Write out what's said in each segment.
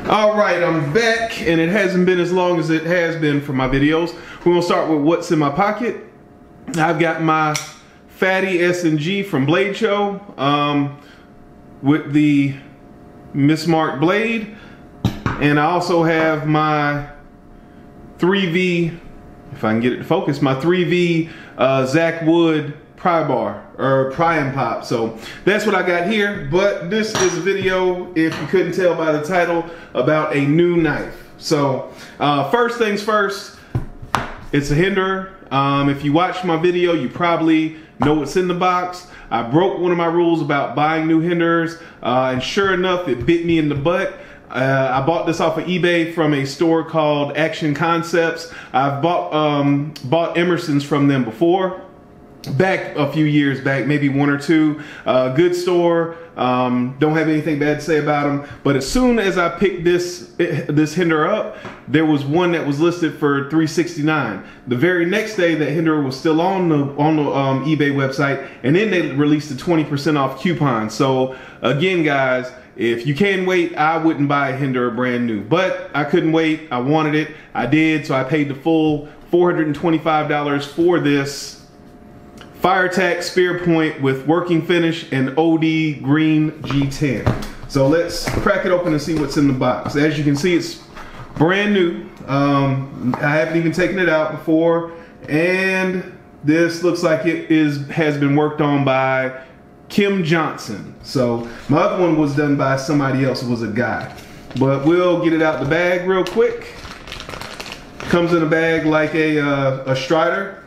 All right, I'm back, and it hasn't been as long as it has been for my videos. We're gonna start with what's in my pocket. I've got my Fatty S&G from Blade Show with the mismarked blade, and I also have my 3V, if I can get it to focus, my 3V Zach Wood pry bar or pry and pop. So that's what I got here, but this is a video, if you couldn't tell by the title, about a new knife. So first things first, it's a Hinderer. If you watched my video, you probably know what's in the box. I broke one of my rules about buying new Hinderers, and sure enough, it bit me in the butt. I bought this off of eBay from a store called Action Concepts. I've bought Emerson's from them before, back a few years back, maybe one or two. Good store. Don't have anything bad to say about them. But as soon as I picked this Hinderer up, there was one that was listed for $369. The very next day, that Hinderer was still on the eBay website, and then they released a 20% off coupon. So again, guys, if you can wait, I wouldn't buy a Hinderer brand new, but I couldn't wait. I wanted it. I did, so I paid the full $425 for this Firetac spear point with working finish and OD green G10. So let's crack it open and see what's in the box. As you can see, it's brand new. I haven't even taken it out before, and this looks like it has been worked on by Kim Johnson. So my other one was done by somebody else. It was a guy, but we'll get it out the bag real quick. Comes in a bag like a Strider.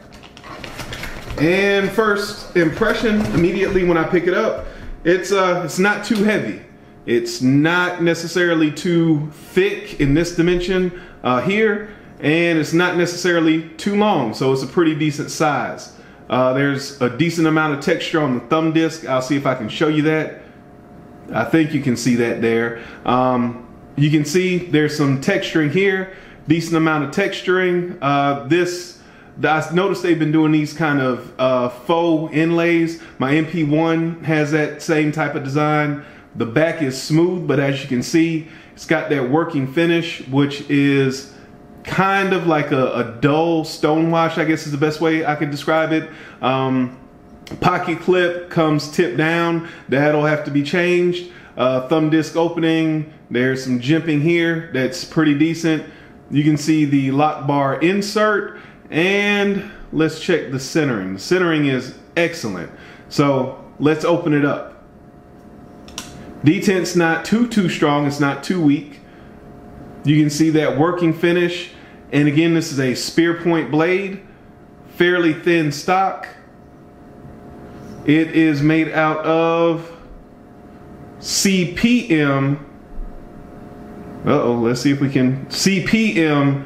And first impression, immediately when I pick it up, it's not too heavy. It's not necessarily too thick in this dimension here, and it's not necessarily too long, so it's a pretty decent size. There's a decent amount of texture on the thumb disc. I'll see if I can show you that. I think you can see that there. You can see there's some texturing here, decent amount of texturing. I noticed they've been doing these kind of faux inlays. My MP1 has that same type of design. The back is smooth, but as you can see, it's got that working finish, which is kind of like a dull stone wash, I guess is the best way I could describe it. Pocket clip comes tipped down. That'll have to be changed. Thumb disc opening, there's some jimping here that's pretty decent. You can see the lock bar insert, and let's check the centering. The centering is excellent. So let's open it up. Detent's not too strong, it's not too weak. You can see that working finish. And again, this is a spear point blade, fairly thin stock. It is made out of CPM. Let's see if we can. CPM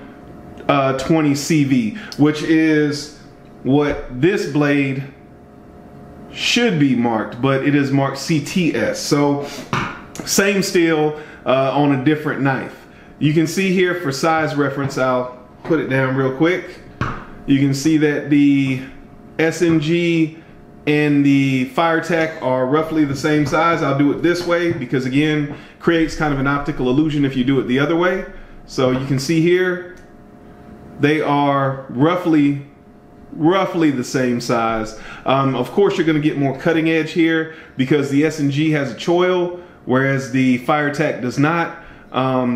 20 CV, which is what this blade should be marked, but it is marked CTS. So same steel on a different knife. You can see here, for size reference, I'll put it down real quick. You can see that the S&G and the Firetac are roughly the same size. I'll do it this way because, again, creates kind of an optical illusion if you do it the other way. So you can see here, they are roughly the same size. Of course, you're going to get more cutting edge here because the S&G has a choil, whereas the Firetac does not.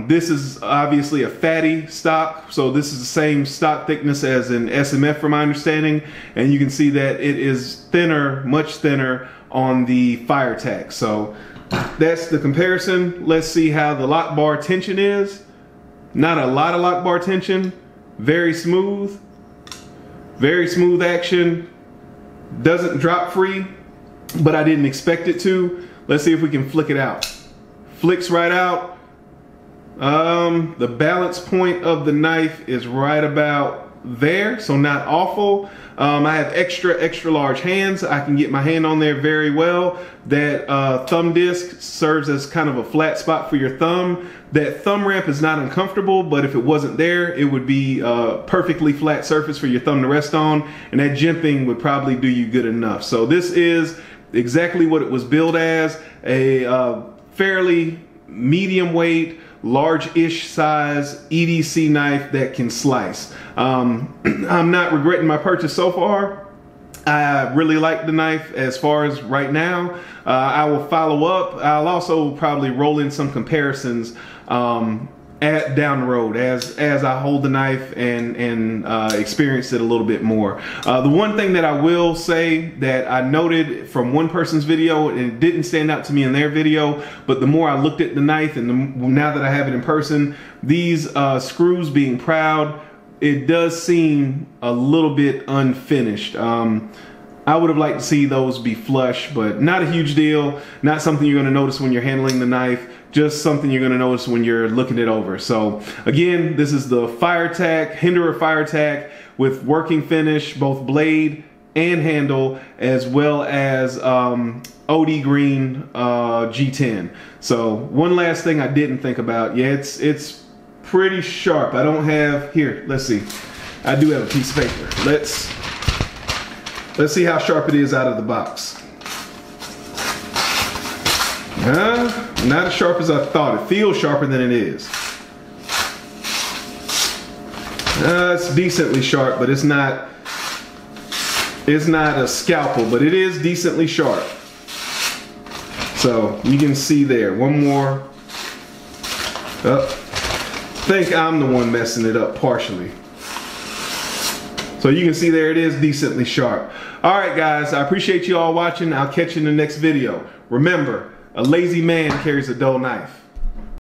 This is obviously a fatty stock, so this is the same stock thickness as an SMF from my understanding, and you can see that it is thinner, much thinner on the Firetac. So that's the comparison. Let's see how the lock bar tension is. Not a lot of lock bar tension, very smooth action, doesn't drop free, but I didn't expect it to. Let's see if we can flick it out. Flicks right out. The balance point of the knife is right about there, so not awful. I have extra large hands. I can get my hand on there very well. That thumb disc serves as kind of a flat spot for your thumb. That thumb ramp is not uncomfortable, but if it wasn't there, it would be a perfectly flat surface for your thumb to rest on, and that jimping would probably do you good enough. So this is exactly what it was billed as, a fairly medium weight, large-ish size EDC knife that can slice. I'm not regretting my purchase so far. I really like the knife as far as right now. I will follow up. I'll also probably roll in some comparisons down the road as I hold the knife and experience it a little bit more. The one thing that I will say that I noted from one person's video, and it didn't stand out to me in their video, but the more I looked at the knife and now that I have it in person, these screws being proud, it does seem a little bit unfinished. I would have liked to see those be flush, but not a huge deal. Not something you're going to notice when you're handling the knife, just something you're going to notice when you're looking it over. So again, this is the Firetac, Hinderer Firetac with working finish, both blade and handle, as well as OD green G10. So one last thing I didn't think about. Yeah, it's pretty sharp. I don't have, here, let's see. I do have a piece of paper. Let's see how sharp it is out of the box. Not as sharp as I thought. It feels sharper than it is. It's decently sharp, but it's not a scalpel, but it is decently sharp. So you can see there, one more. I think I'm the one messing it up partially. So you can see there it is decently sharp. All right, guys, I appreciate you all watching. I'll catch you in the next video. Remember, a lazy man carries a dull knife.